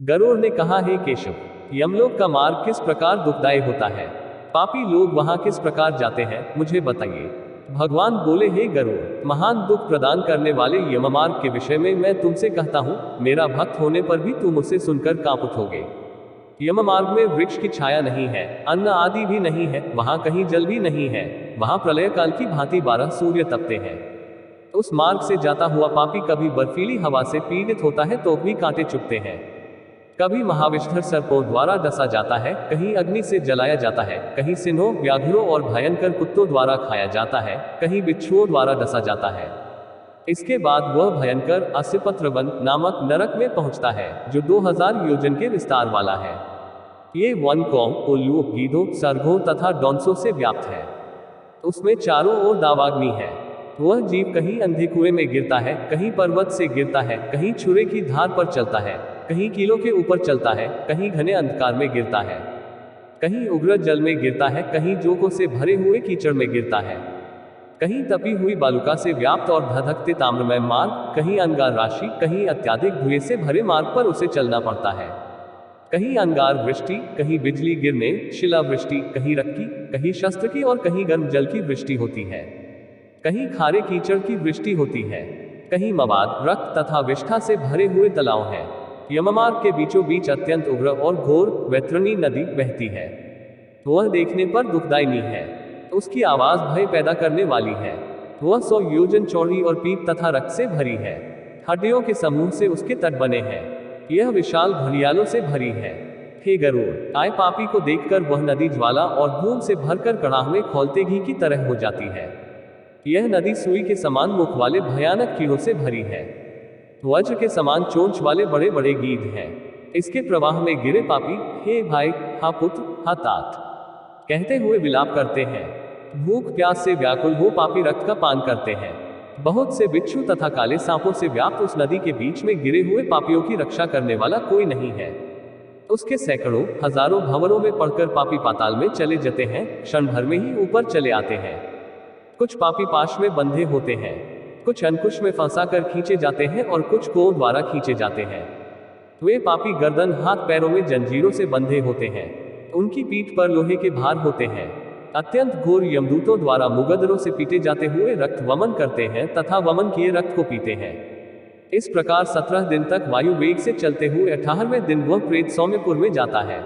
गरुड़ ने कहा, हे केशव, यमलोक का मार्ग किस प्रकार दुखदायी होता है? पापी लोग वहां किस प्रकार जाते हैं, मुझे बताइए। भगवान बोले, हे गरुड़, महान दुख प्रदान करने वाले यममार्ग के विषय में मैं तुमसे कहता हूँ, मेरा भक्त होने पर भी तुम उसे सुनकर कांप उठोगे। यममार्ग में वृक्ष की छाया नहीं है, अन्न आदि भी नहीं है, वहां कहीं जल भी नहीं है, वहां प्रलय काल की भांति 12 सूर्य तपते हैं। उस मार्ग से जाता हुआ पापी कभी बर्फीली हवा से पीड़ित होता है तो भी कांटे चुभते हैं, कभी महाविषधर सर्पों द्वारा डसा जाता है, कहीं अग्नि से जलाया जाता है, कहीं सिंहों, व्याघ्रों और भयंकर कुत्तों द्वारा खाया जाता है, कहीं बिच्छुओं द्वारा डसा जाता है। इसके बाद वह भयंकर असिपत्र वन नामक नरक में पहुंचता है, जो 2000 योजन के विस्तार वाला है। ये वन कौओं, उल्लुओं, गीधों, सर्गों तथा डॉन्सों से व्याप्त है। उसमें चारों ओर दावाग्नि है। वह जीव कहीं अंधे कुएं में गिरता है, कहीं पर्वत से गिरता है, कहीं छुरे की धार पर चलता है, कहीं कीलों के ऊपर चलता है, कहीं घने अंधकार में गिरता है, कहीं उग्र जल में गिरता है, कहीं जोकों से भरे हुए कीचड़ में गिरता है, कहीं तपी हुई बालुका से व्याप्त और धधकते ताम्रमय मार्ग, कहीं अंगार राशि, कहीं अत्याधिक धुएं से भरे मार्ग पर उसे चलना पड़ता है। कहीं अंगार वृष्टि, कहीं बिजली गिरने, शिला वृष्टि, कहीं रक्की, कहीं शस्त्र की और कहीं गर्म जल की वृष्टि होती है, कहीं खारे कीचड़ की वृष्टि होती है, कहीं मवाद, रक्त तथा विष्ठा से भरे हुए तलाव हैं। यममार्ग के बीचों बीच अत्यंत उग्र और घोर वैतरणी नदी बहती है। वह देखने पर दुखदायिनी है, उसकी आवाज भय पैदा करने वाली है। वह 100 योजन चौड़ी और पीप तथा रक्त से भरी है। हड्डियों के समूह से उसके तट बने हैं। यह विशाल घड़ियालों से भरी है। हे गरुड़, आए पापी को देखकर वह नदी ज्वाला और धूम से भरकर कड़ाह में खौलते घी की तरह हो जाती है। यह नदी सुई के समान मुख वाले भयानक कीड़ों से भरी है। वज्र के समान चोंच वाले बड़े बड़े गीध हैं। इसके प्रवाह में गिरे पापी, हे भाई, हा पुत्र, हा तात, कहते हुए विलाप करते हैं। भूख प्यास से व्याकुल हो पापी रक्त का पान करते हैं। बहुत से बिच्छू तथा काले सांपों से व्याप्त उस नदी के बीच में गिरे हुए पापियों की रक्षा करने वाला कोई नहीं है। उसके सैकड़ों हजारों भंवरों में पड़कर पापी पाताल में चले जाते हैं, क्षण भर में ही ऊपर चले आते हैं। कुछ पापी पाश में बंधे होते हैं, कुछ अंकुश में फंसा कर खींचे जाते हैं और कुछ कों द्वारा खींचे जाते हैं। वे पापी गर्दन हाथ पैरों में जंजीरों से बंधे होते हैं, उनकी पीठ पर लोहे के भार होते हैं। अत्यंत घोर यमदूतों द्वारा मुगदरों से पीटे जाते हुए रक्त वमन करते हैं तथा वमन किए रक्त को पीते हैं। इस प्रकार 17 दिन तक वायु वेग से चलते हुए 18वें दिन वह प्रेत सौम्यपुर में जाता है।